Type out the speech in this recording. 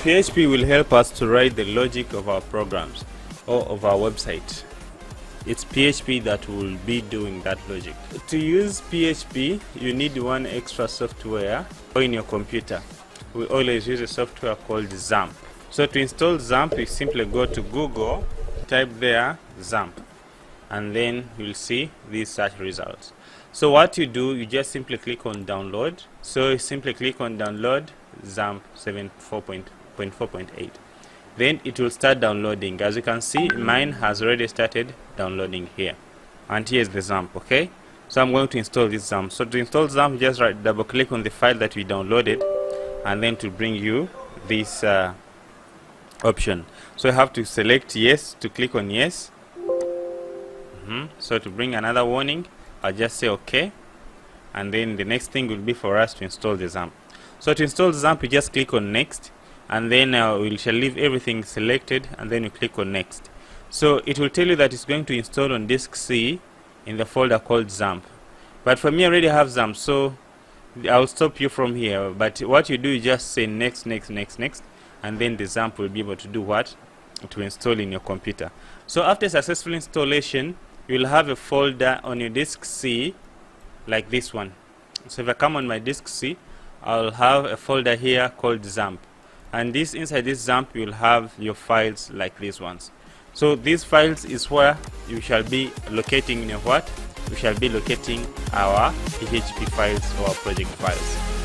PHP will help us to write the logic of our programs or of our website. It's PHP that will be doing that logic. To use PHP, you need one extra software in your computer. We always use a software called XAMPP. So to install XAMPP, you simply go to Google, type there XAMPP, and then you'll see these search results. So what you do, you just simply click on download. So you simply click on download XAMPP 7.4.8. Then it will start downloading. As you can see, mine has already started downloading here. And here's the XAMPP, okay? So I'm going to install this XAMPP. So to install XAMPP, just double click on the file that we downloaded, and then to bring you this option. So you have to select yes to click on yes. So to bring another warning, I'll just say OK, and then the next thing will be for us to install the XAMPP. So to install the XAMPP, you just click on next, and then we shall leave everything selected, and then you click on next. So it will tell you that it's going to install on disk C in the folder called XAMPP. But for me, I already have XAMPP, so I'll stop you from here. But what you do, you just say next, next, next, next, and then the XAMPP will be able to do what? To install in your computer. So after successful installation, you'll have a folder on your disk C like this one. So if I come on my disk C, I'll have a folder here called XAMPP, and this inside this XAMPP you'll have your files like these ones. So these files is where you shall be locating in your what? We shall be locating our PHP files or project files.